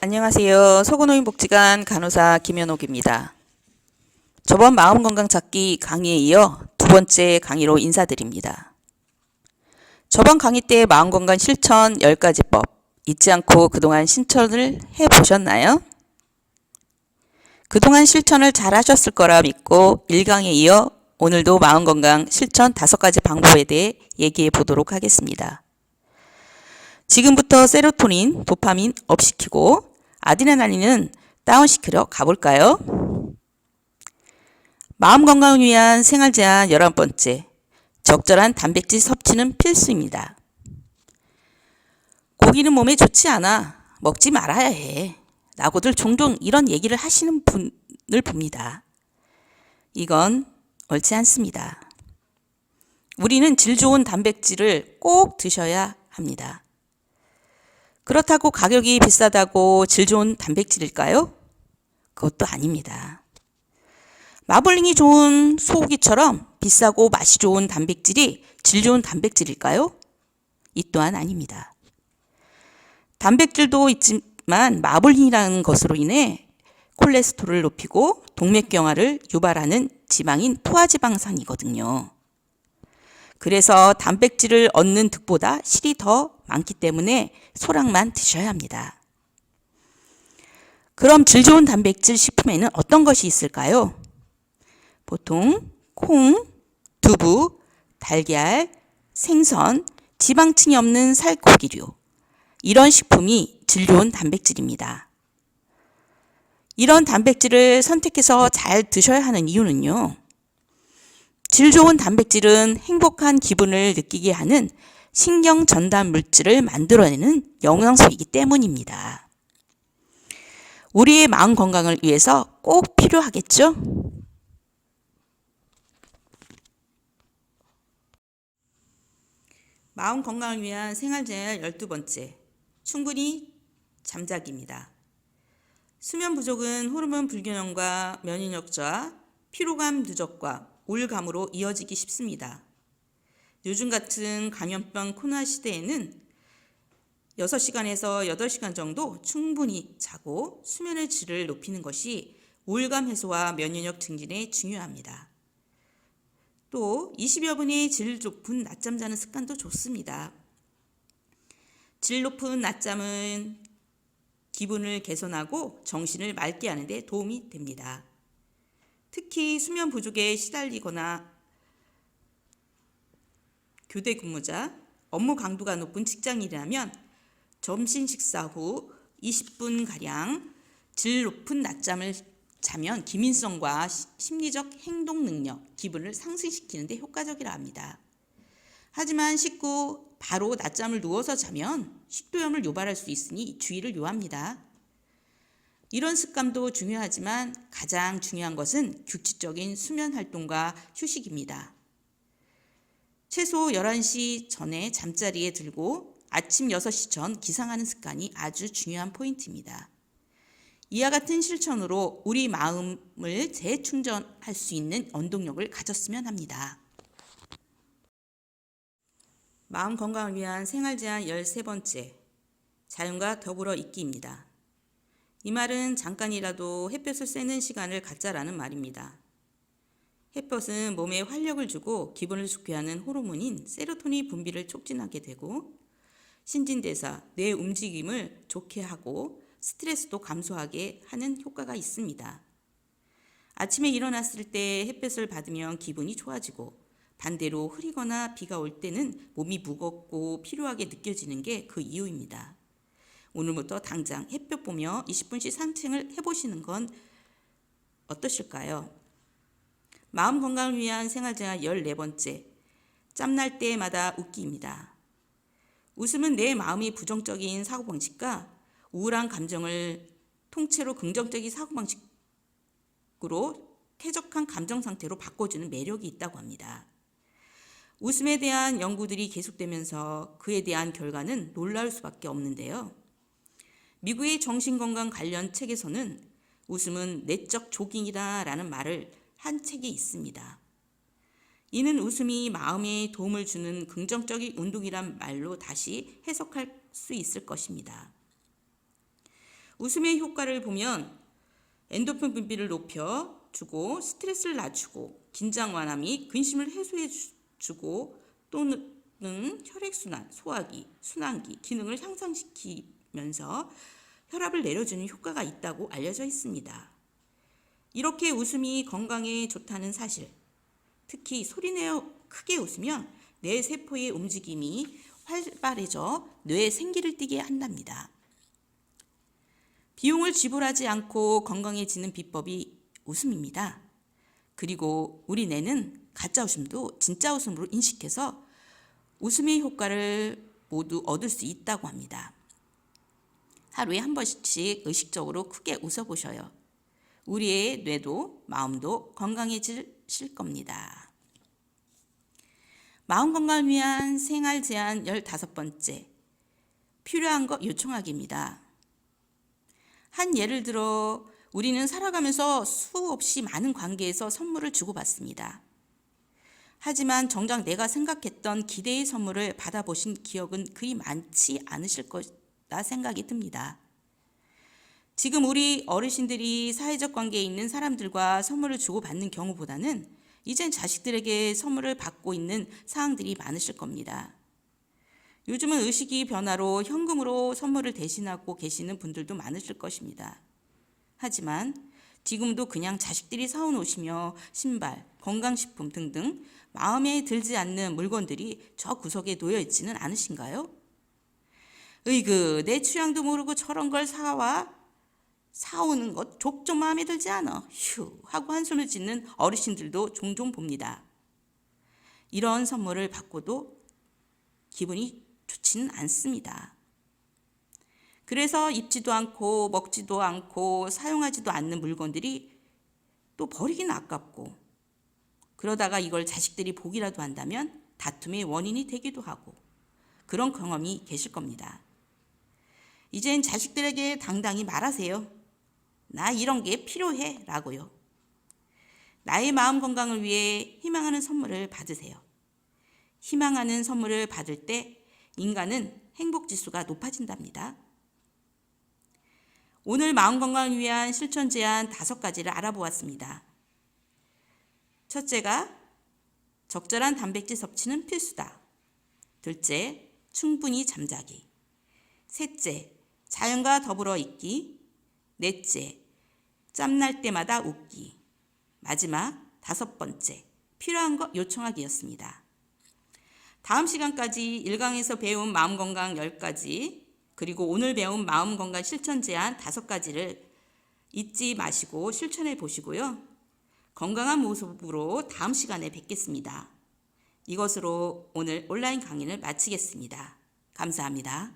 안녕하세요. 소구노인복지관 간호사 김현옥입니다. 저번 마음건강 찾기 강의에 이어 두 번째 강의로 인사드립니다. 저번 강의 때 마음건강 실천 10가지법 잊지 않고 그동안 실천을 해보셨나요? 그동안 실천을 잘 하셨을 거라 믿고 1강에 이어 오늘도 마음건강 실천 5가지 방법에 대해 얘기해 보도록 하겠습니다. 지금부터 세로토닌, 도파민 업시키고 아드레날린은 다운시키러 가볼까요? 마음 건강을 위한 생활 제한 11번째. 적절한 단백질 섭취는 필수입니다. 고기는 몸에 좋지 않아. 먹지 말아야 해. 라고들 종종 이런 얘기를 하시는 분을 봅니다. 이건 옳지 않습니다. 우리는 질 좋은 단백질을 꼭 드셔야 합니다. 그렇다고 가격이 비싸다고 질 좋은 단백질일까요? 그것도 아닙니다. 마블링이 좋은 소고기처럼 비싸고 맛이 좋은 단백질이 질 좋은 단백질일까요? 이 또한 아닙니다. 단백질도 있지만 마블링이라는 것으로 인해 콜레스테롤을 높이고 동맥경화를 유발하는 지방인 포화지방산이거든요. 그래서 단백질을 얻는 득보다 실이 더 많기 때문에 소량만 드셔야 합니다. 그럼 질 좋은 단백질 식품에는 어떤 것이 있을까요? 보통 콩, 두부, 달걀, 생선, 지방층이 없는 살코기류 이런 식품이 질 좋은 단백질입니다. 이런 단백질을 선택해서 잘 드셔야 하는 이유는요. 질 좋은 단백질은 행복한 기분을 느끼게 하는 신경 전달 물질을 만들어내는 영양소이기 때문입니다. 우리의 마음 건강을 위해서 꼭 필요하겠죠? 마음 건강을 위한 생활 제한 12번째. 충분히 잠자기입니다. 수면 부족은 호르몬 불균형과 면역력 저하, 피로감 누적과 우울감으로 이어지기 쉽습니다. 요즘 같은 감염병 코로나 시대에는 6시간에서 8시간 정도 충분히 자고 수면의 질을 높이는 것이 우울감 해소와 면역력 증진에 중요합니다. 또 20여 분의 질 높은 낮잠 자는 습관도 좋습니다. 질 높은 낮잠은 기분을 개선하고 정신을 맑게 하는 데 도움이 됩니다. 특히 수면 부족에 시달리거나 교대 근무자, 업무 강도가 높은 직장인이라면 점심 식사 후 20분가량 질 높은 낮잠을 자면 기민성과 심리적 행동 능력, 기분을 상승시키는 데 효과적이라 합니다. 하지만 식후 바로 낮잠을 누워서 자면 식도염을 유발할 수 있으니 주의를 요합니다. 이런 습관도 중요하지만 가장 중요한 것은 규칙적인 수면 활동과 휴식입니다. 최소 11시 전에 잠자리에 들고 아침 6시 전 기상하는 습관이 아주 중요한 포인트입니다. 이와 같은 실천으로 우리 마음을 재충전할 수 있는 원동력을 가졌으면 합니다. 마음 건강을 위한 생활 제한 13번째. 자연과 더불어 있기입니다. 이 말은 잠깐이라도 햇볕을 쐬는 시간을 갖자라는 말입니다. 햇볕은 몸에 활력을 주고 기분을 좋게 하는 호르몬인 세로토닌 분비를 촉진하게 되고 신진대사, 뇌 움직임을 좋게 하고 스트레스도 감소하게 하는 효과가 있습니다. 아침에 일어났을 때 햇볕을 받으면 기분이 좋아지고 반대로 흐리거나 비가 올 때는 몸이 무겁고 피로하게 느껴지는 게 그 이유입니다. 오늘부터 당장 햇볕 보며 20분씩 산책을 해보시는 건 어떠실까요? 마음 건강을 위한 생활 제한 14번째. 짬날 때마다 웃기입니다. 웃음은 내 마음이 부정적인 사고방식과 우울한 감정을 통째로 긍정적인 사고방식으로 쾌적한 감정 상태로 바꿔주는 매력이 있다고 합니다. 웃음에 대한 연구들이 계속되면서 그에 대한 결과는 놀라울 수밖에 없는데요. 미국의 정신건강 관련 책에서는 웃음은 내적 조깅이다라는 말을 한 책이 있습니다. 이는 웃음이 마음에 도움을 주는 긍정적인 운동이란 말로 다시 해석할 수 있을 것입니다. 웃음의 효과를 보면 엔도핀 분비를 높여주고 스트레스를 낮추고 긴장 완화 및 근심을 해소해주고 또는 혈액순환, 소화기, 순환기 기능을 향상시키면서 혈압을 내려주는 효과가 있다고 알려져 있습니다. 이렇게 웃음이 건강에 좋다는 사실, 특히 소리내어 크게 웃으면 뇌 세포의 움직임이 활발해져 뇌에 생기를 띠게 한답니다. 비용을 지불하지 않고 건강해지는 비법이 웃음입니다. 그리고 우리 뇌는 가짜 웃음도 진짜 웃음으로 인식해서 웃음의 효과를 모두 얻을 수 있다고 합니다. 하루에 한 번씩 의식적으로 크게 웃어보셔요. 우리의 뇌도 마음도 건강해지실 겁니다. 마음 건강을 위한 생활 제한 15번째, 필요한 것 요청하기입니다. 한 예를 들어 우리는 살아가면서 수없이 많은 관계에서 선물을 주고받습니다. 하지만 정작 내가 생각했던 기대의 선물을 받아보신 기억은 그리 많지 않으실 거다 생각이 듭니다. 지금 우리 어르신들이 사회적 관계에 있는 사람들과 선물을 주고받는 경우보다는 이젠 자식들에게 선물을 받고 있는 상황들이 많으실 겁니다. 요즘은 의식이 변화로 현금으로 선물을 대신하고 계시는 분들도 많으실 것입니다. 하지만 지금도 그냥 자식들이 사온 옷이며 신발, 건강식품 등등 마음에 들지 않는 물건들이 저 구석에 놓여 있지는 않으신가요? 으이그, 내 취향도 모르고 저런 걸 사오는 것 족좀 마음에 들지 않아. 휴 하고 한숨을 짓는 어르신들도 종종 봅니다. 이런 선물을 받고도 기분이 좋지는 않습니다. 그래서 입지도 않고 먹지도 않고 사용하지도 않는 물건들이 또 버리긴 아깝고, 그러다가 이걸 자식들이 보기라도 한다면 다툼의 원인이 되기도 하고, 그런 경험이 계실 겁니다. 이젠 자식들에게 당당히 말하세요. 나 이런 게 필요해 라고요. 나의 마음 건강을 위해 희망하는 선물을 받으세요. 희망하는 선물을 받을 때 인간은 행복지수가 높아진답니다. 오늘 마음 건강을 위한 실천 제안 5가지를 알아보았습니다. 첫째가 적절한 단백질 섭취는 필수다. 둘째, 충분히 잠자기. 셋째, 자연과 더불어 있기. 넷째, 짬날 때마다 웃기. 마지막 5번째, 필요한 것 요청하기였습니다. 다음 시간까지 1강에서 배운 마음건강 10가지, 그리고 오늘 배운 마음건강 실천 제안 5가지를 잊지 마시고 실천해 보시고요. 건강한 모습으로 다음 시간에 뵙겠습니다. 이것으로 오늘 온라인 강의를 마치겠습니다. 감사합니다.